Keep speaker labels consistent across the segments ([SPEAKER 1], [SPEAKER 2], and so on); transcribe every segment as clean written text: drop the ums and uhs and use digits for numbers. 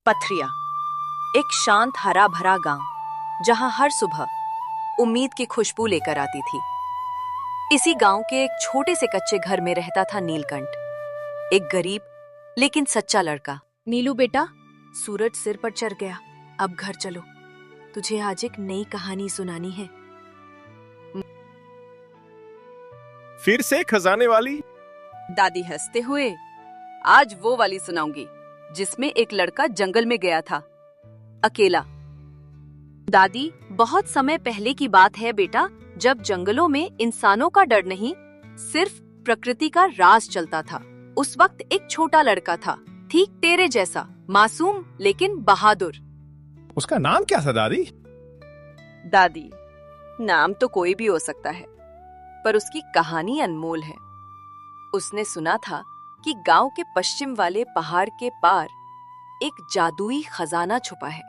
[SPEAKER 1] पथरिया, एक शांत हरा भरा गांव जहां हर सुबह उम्मीद की खुशबू लेकर आती थी। इसी गांव के एक छोटे से कच्चे घर में रहता था नीलकंठ, एक गरीब लेकिन सच्चा लड़का। नीलू बेटा, सूरज सिर पर चढ़ गया, अब घर चलो, तुझे आज एक नई कहानी सुनानी है।
[SPEAKER 2] फिर से खजाने वाली?
[SPEAKER 1] दादी हंसते हुए, आज वो वाली सुनाऊंगी जिसमें एक लड़का जंगल में गया था, अकेला। दादी, बहुत समय पहले की बात है बेटा, जब जंगलों में इंसानों का डर नहीं, सिर्फ प्रकृति का राज चलता था। उस वक्त एक छोटा लड़का था, ठीक तेरे जैसा, मासूम लेकिन बहादुर।
[SPEAKER 2] उसका नाम क्या था दादी?
[SPEAKER 1] दादी, नाम तो कोई भी हो सकता है, पर उसकी कहानी अनमोल है। उसने सुना था कि गांव के पश्चिम वाले पहाड़ के पार एक जादुई खजाना छुपा है,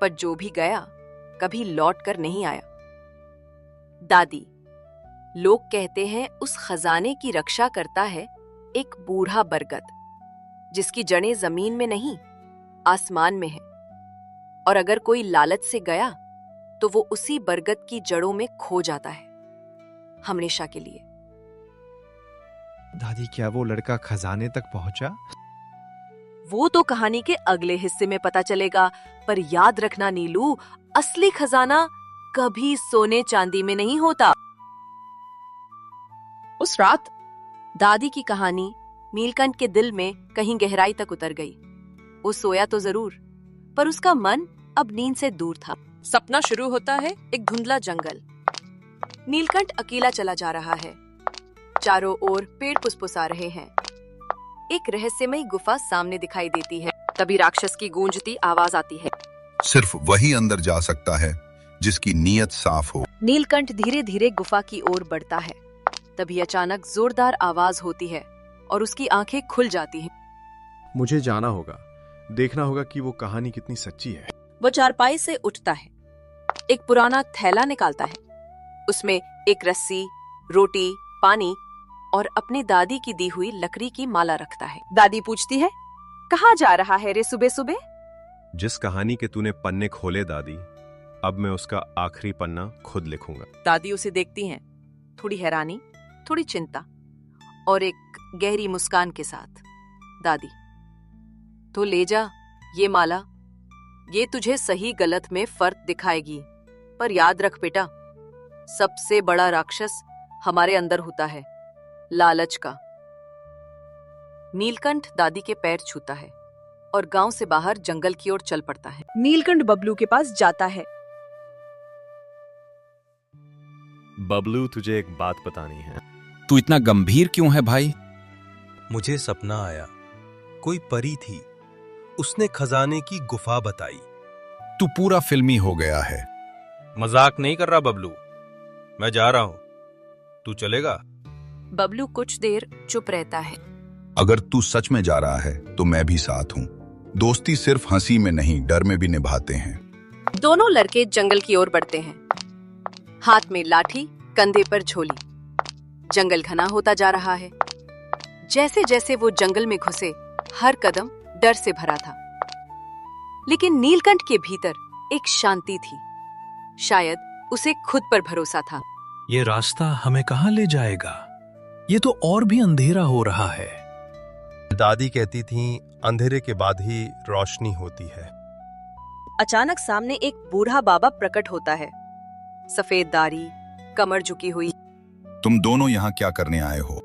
[SPEAKER 1] पर जो भी गया कभी लौट कर नहीं आया। दादी, लोग कहते हैं उस खजाने की रक्षा करता है एक बूढ़ा बरगद, जिसकी जड़ें जमीन में नहीं आसमान में है, और अगर कोई लालच से गया तो वो उसी बरगद की जड़ों में खो जाता है, हमेशा के लिए।
[SPEAKER 2] दादी, क्या वो लड़का खजाने तक पहुंचा?
[SPEAKER 1] वो तो कहानी के अगले हिस्से में पता चलेगा, पर याद रखना नीलू, असली खजाना कभी सोने चांदी में नहीं होता। उस रात दादी की कहानी नीलकंठ के दिल में कहीं गहराई तक उतर गई। वो सोया तो जरूर, पर उसका मन अब नींद से दूर था। सपना शुरू होता है एक धुंधला जंगल। नीलकंठ अकेला चला जा रहा है, चारों ओर पेड़ फुसफुसा रहे हैं। एक रहस्यमयी गुफा सामने दिखाई देती है। तभी राक्षस की गूंजती आवाज आती है,
[SPEAKER 3] सिर्फ वही अंदर जा सकता है जिसकी नीयत साफ हो।
[SPEAKER 1] नीलकंठ धीरे धीरे गुफा की ओर बढ़ता है। तभी अचानक जोरदार आवाज होती है और उसकी आंखें खुल जाती हैं।
[SPEAKER 2] मुझे जाना होगा, देखना होगा कि वो कहानी कितनी सच्ची है।
[SPEAKER 1] वो चारपाई से उठता है, एक पुराना थैला निकालता है। उसमें एक रस्सी, रोटी, पानी और अपनी दादी की दी हुई लकड़ी की माला रखता है। दादी पूछती है, कहाँ जा रहा है रे सुबह सुबह?
[SPEAKER 2] जिस कहानी के तूने पन्ने खोले दादी, अब मैं उसका आखिरी पन्ना खुद लिखूंगा।
[SPEAKER 1] दादी उसे देखती हैं, थोड़ी हैरानी, थोड़ी चिंता और एक गहरी मुस्कान के साथ। दादी, तो ले जा ये माला, ये तुझे सही गलत में फर्क दिखाएगी, पर याद रख बेटा, सबसे बड़ा राक्षस हमारे अंदर होता है, लालच का। नीलकंठ दादी के पैर छूता है और गांव से बाहर जंगल की ओर चल पड़ता है। नीलकंठ बबलू के पास जाता है।
[SPEAKER 2] बबलू, तुझे एक बात बतानी है।
[SPEAKER 4] तू इतना गंभीर क्यों है भाई?
[SPEAKER 5] मुझे सपना आया, कोई परी थी, उसने खजाने की गुफा बताई।
[SPEAKER 4] तू पूरा फिल्मी हो गया है।
[SPEAKER 5] मजाक नहीं कर रहा बबलू, मैं जा रहा हूं, तू चलेगा?
[SPEAKER 1] बबलू कुछ देर चुप रहता है।
[SPEAKER 3] अगर तू सच में जा रहा है तो मैं भी साथ हूँ। दोस्ती सिर्फ हंसी में नहीं, डर में भी निभाते हैं।
[SPEAKER 1] दोनों लड़के जंगल की ओर बढ़ते हैं, हाथ में लाठी, कंधे पर झोली। जंगल घना होता जा रहा है। जैसे जैसे वो जंगल में घुसे, हर कदम डर से भरा था। लेकिन नीलकंठ के भीतर एक शांति थी, शायद उसे खुद पर भरोसा था।
[SPEAKER 6] ये रास्ता हमें कहाँ ले जाएगा? ये तो और भी अंधेरा हो रहा है।
[SPEAKER 5] दादी कहती थी, अंधेरे के बाद ही रोशनी होती है।
[SPEAKER 1] अचानक सामने एक बूढ़ा बाबा प्रकट होता है, सफेद दाढ़ी, कमर झुकी हुई।
[SPEAKER 3] तुम दोनों यहाँ क्या करने आए हो?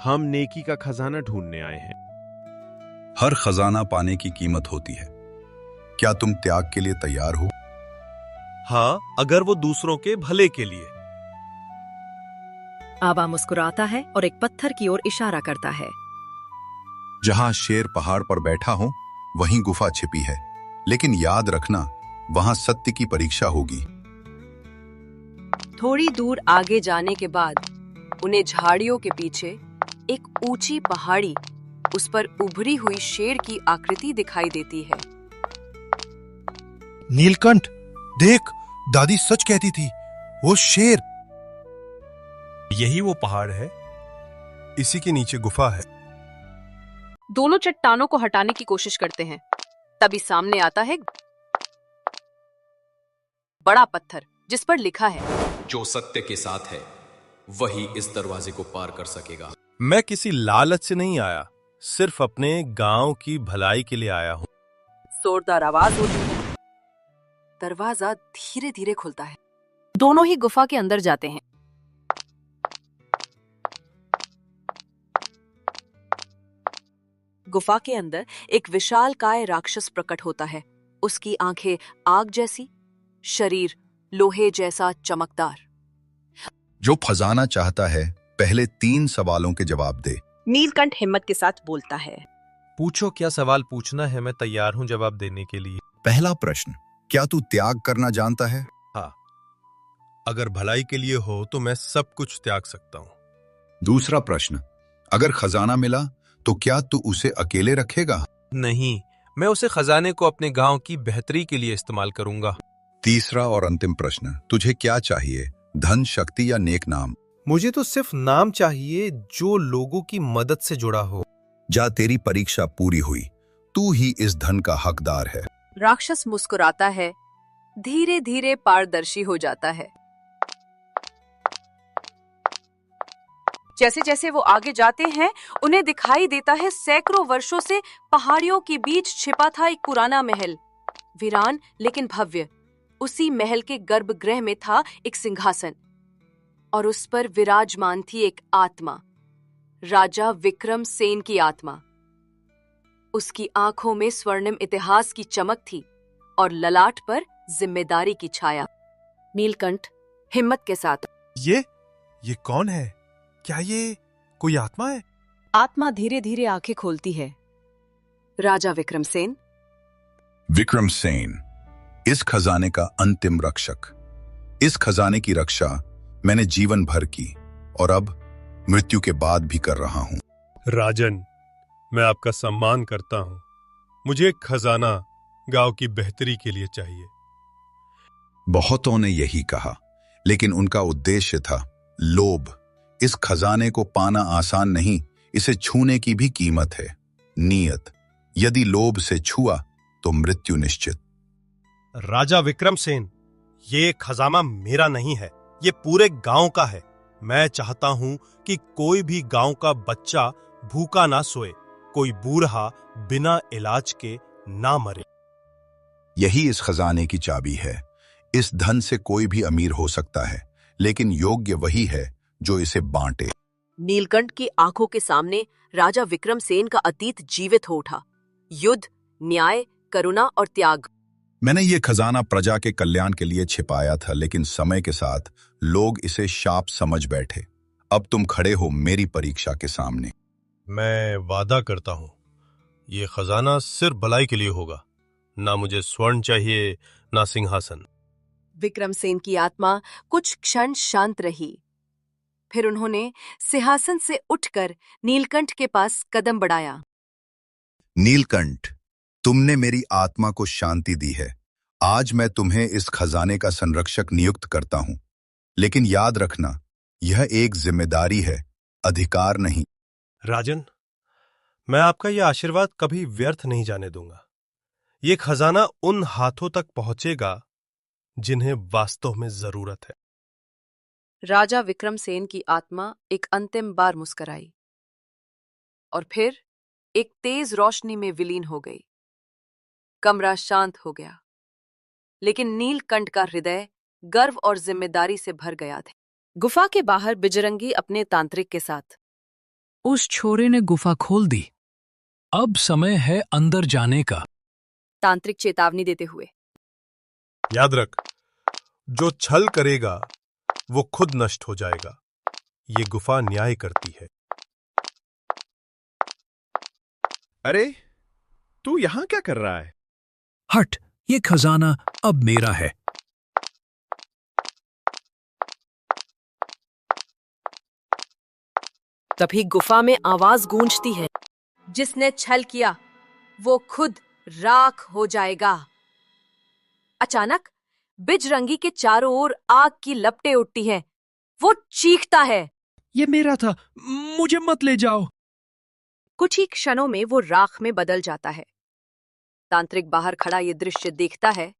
[SPEAKER 2] हम नेकी का खजाना ढूंढने आए हैं।
[SPEAKER 3] हर खजाना पाने की कीमत होती है। क्या तुम त्याग के लिए तैयार हो?
[SPEAKER 5] हाँ, अगर वो दूसरों के भले के लिए।
[SPEAKER 1] बाबा मुस्कुराता है और एक पत्थर की ओर इशारा करता है।
[SPEAKER 3] जहां शेर पहाड़ पर बैठा हो, वहीं गुफा छिपी है, लेकिन याद रखना, वहां सत्य की परीक्षा होगी।
[SPEAKER 1] थोड़ी दूर आगे जाने के बाद उन्हें झाड़ियों के पीछे एक ऊंची पहाड़ी, उस पर उभरी हुई शेर की आकृति दिखाई देती है।
[SPEAKER 5] नीलकंठ, देख, दादी सच कहती थी, वो शेर। यही वो पहाड़ है, इसी के नीचे गुफा है।
[SPEAKER 1] दोनों चट्टानों को हटाने की कोशिश करते हैं, तभी सामने आता है बड़ा पत्थर जिस पर लिखा है,
[SPEAKER 7] जो सत्य के साथ है वही इस दरवाजे को पार कर सकेगा।
[SPEAKER 5] मैं किसी लालच से नहीं आया, सिर्फ अपने गांव की भलाई के लिए आया हूँ।
[SPEAKER 1] जोरदार आवाज होती है। दरवाजा धीरे धीरे खुलता है। दोनों ही गुफा के अंदर जाते हैं। गुफा के अंदर एक विशालकाय राक्षस प्रकट होता है। उसकी आंखें आग जैसी, शरीर लोहे जैसा चमकदार।
[SPEAKER 3] जो खजाना चाहता है पहले 3 सवालों के जवाब दे।
[SPEAKER 1] नीलकंठ हिम्मत के साथ बोलता है।
[SPEAKER 5] पूछो, क्या सवाल पूछना है, मैं तैयार हूँ जवाब देने के लिए।
[SPEAKER 3] पहला प्रश्न, क्या तू त्याग करना जानता है?
[SPEAKER 5] हाँ, अगर भलाई के लिए हो तो मैं सब कुछ त्याग सकता हूँ।
[SPEAKER 3] दूसरा प्रश्न, अगर खजाना मिला तो क्या तू उसे अकेले रखेगा?
[SPEAKER 5] नहीं, मैं उसे खजाने को अपने गांव की बेहतरी के लिए इस्तेमाल करूंगा।
[SPEAKER 3] तीसरा और अंतिम प्रश्न, तुझे क्या चाहिए, धन, शक्ति या नेक नाम?
[SPEAKER 5] मुझे तो सिर्फ नाम चाहिए जो लोगों की मदद से जुड़ा हो।
[SPEAKER 3] जा, तेरी परीक्षा पूरी हुई, तू ही इस धन का हकदार है।
[SPEAKER 1] राक्षस मुस्कुराता है, धीरे धीरे पारदर्शी हो जाता है। जैसे जैसे वो आगे जाते हैं, उन्हें दिखाई देता है सैकड़ों वर्षों से पहाड़ियों के बीच छिपा था एक पुराना महल, वीरान लेकिन भव्य। उसी महल के गर्भगृह में था एक सिंहासन और उस पर विराजमान थी एक आत्मा, राजा विक्रम सेन की आत्मा। उसकी आंखों में स्वर्णिम इतिहास की चमक थी और ललाट पर जिम्मेदारी की छाया। नीलकंठ हिम्मत के साथ,
[SPEAKER 5] ये कौन है? क्या ये कोई आत्मा है?
[SPEAKER 1] आत्मा धीरे धीरे आंखें खोलती है। राजा विक्रम सेन।
[SPEAKER 3] विक्रम सेन, इस खजाने का अंतिम रक्षक। इस खजाने की रक्षा मैंने जीवन भर की और अब मृत्यु के बाद भी कर रहा हूं।
[SPEAKER 5] राजन, मैं आपका सम्मान करता हूं। मुझे एक खजाना गांव की बेहतरी के लिए चाहिए।
[SPEAKER 3] बहुतों ने यही कहा, लेकिन उनका उद्देश्य था लोभ। इस खजाने को पाना आसान नहीं, इसे छूने की भी कीमत है, नियत। यदि लोभ से छुआ तो मृत्यु निश्चित।
[SPEAKER 5] राजा विक्रम सेन, ये खजाना मेरा नहीं है, ये पूरे गांव का है। मैं चाहता हूं कि कोई भी गांव का बच्चा भूखा ना सोए, कोई बूढ़ा बिना इलाज के ना मरे।
[SPEAKER 3] यही इस खजाने की चाबी है। इस धन से कोई भी अमीर हो सकता है, लेकिन योग्य वही है जो इसे बांटे।
[SPEAKER 1] नीलकंठ की आंखों के सामने राजा विक्रम सेन का अतीत जीवित हो उठा। युद्ध, न्याय, करुणा और त्याग।
[SPEAKER 3] मैंने ये खजाना प्रजा के कल्याण के लिए छिपाया था, लेकिन समय के साथ लोग इसे शाप समझ बैठे। अब तुम खड़े हो मेरी परीक्षा के सामने।
[SPEAKER 5] मैं वादा करता हूं, ये खजाना सिर्फ भलाई के लिए होगा। ना मुझे स्वर्ण चाहिए, ना सिंहासन।
[SPEAKER 1] विक्रम सेन की आत्मा कुछ क्षण शांत रही। फिर उन्होंने सिंहासन से उठकर नीलकंठ के पास कदम बढ़ाया।
[SPEAKER 3] नीलकंठ, तुमने मेरी आत्मा को शांति दी है। आज मैं तुम्हें इस खजाने का संरक्षक नियुक्त करता हूं, लेकिन याद रखना, यह एक जिम्मेदारी है, अधिकार नहीं।
[SPEAKER 5] राजन, मैं आपका यह आशीर्वाद कभी व्यर्थ नहीं जाने दूंगा। ये खजाना उन हाथों तक पहुंचेगा जिन्हें वास्तव में जरूरत है।
[SPEAKER 1] राजा विक्रम सेन की आत्मा एक अंतिम बार मुस्कुराई और फिर एक तेज रोशनी में विलीन हो गई। कमरा शांत हो गया, लेकिन नीलकंठ का हृदय गर्व और जिम्मेदारी से भर गया था। गुफा के बाहर बिजरंगी अपने तांत्रिक के साथ।
[SPEAKER 6] उस छोरे ने गुफा खोल दी, अब समय है अंदर जाने का।
[SPEAKER 1] तांत्रिक चेतावनी देते हुए।
[SPEAKER 5] याद रख, जो छल करेगा वो खुद नष्ट हो जाएगा। ये गुफा न्याय करती है।
[SPEAKER 2] अरे, तू यहां क्या कर रहा है?
[SPEAKER 6] हट, ये खजाना अब मेरा है।
[SPEAKER 1] तभी गुफा में आवाज गूंजती है, जिसने छल किया वो खुद राख हो जाएगा। अचानक बिजरंगी के चारों ओर आग की लपटें उठती हैं। वो चीखता है,
[SPEAKER 6] ये मेरा था, मुझे मत ले जाओ।
[SPEAKER 1] कुछ ही क्षणों में वो राख में बदल जाता है। तांत्रिक बाहर खड़ा ये दृश्य देखता है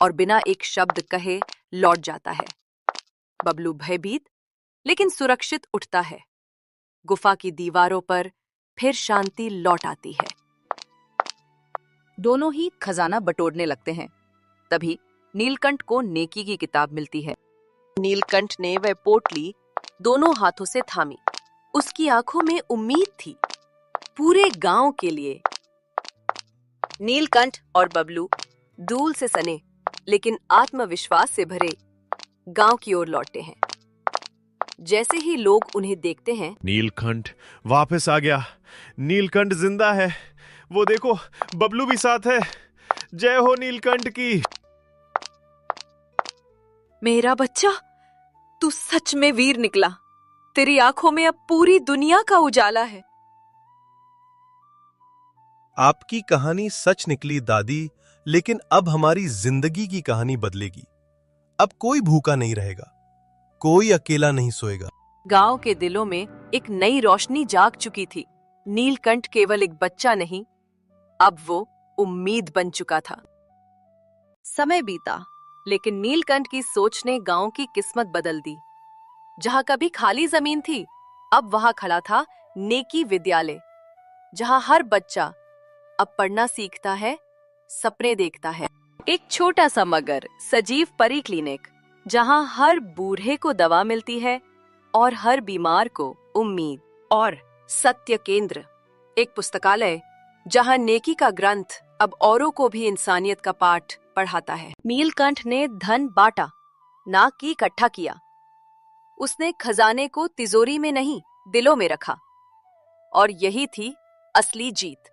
[SPEAKER 1] और बिना एक शब्द कहे लौट जाता है। बबलू भयभीत लेकिन सुरक्षित उठता है। गुफा की दीवारों पर फिर शांति लौट आती है। दोनों ही खजाना बटोरने लगते हैं। तभी नीलकंठ को नेकी की किताब मिलती है। नीलकंठ ने वह पोटली दोनों हाथों से थामी। उसकी आंखों में उम्मीद थी, पूरे गांव के लिए। नीलकंठ और बबलू धूल से सने लेकिन आत्मविश्वास से भरे गांव की ओर लौटते हैं। जैसे ही लोग उन्हें देखते हैं,
[SPEAKER 2] नीलकंठ वापस आ गया। नीलकंठ जिंदा है। वो देखो, बबलू भी साथ है। जय हो नीलकंठ की।
[SPEAKER 1] मेरा बच्चा, तू सच में वीर निकला। तेरी आंखों में अब पूरी दुनिया का उजाला है।
[SPEAKER 5] आपकी कहानी सच निकली दादी, लेकिन अब हमारी जिंदगी की कहानी बदलेगी। अब कोई भूखा नहीं रहेगा, कोई अकेला नहीं सोएगा।
[SPEAKER 1] गांव के दिलों में एक नई रोशनी जाग चुकी थी। नीलकंठ केवल एक बच्चा नहीं, अब वो उम्मीद बन चुका था। समय बीता, लेकिन नीलकंठ की सोच ने गांव की किस्मत बदल दी। जहां कभी खाली जमीन थी, अब वहां खड़ा था नेकी विद्यालय, जहां हर बच्चा अब पढ़ना सीखता है, सपने देखता है। एक छोटा सा मगर सजीव परी क्लिनिक, जहां हर बूढ़े को दवा मिलती है और हर बीमार को उम्मीद। और सत्य केंद्र, एक पुस्तकालय जहां नेकी का ग्रंथ अब औरों को भी इंसानियत का पाठ पढ़ाता है। नीलकंठ ने धन बांटा, ना कि इकट्ठा किया। उसने खजाने को तिजोरी में नहीं, दिलों में रखा। और यही थी असली जीत।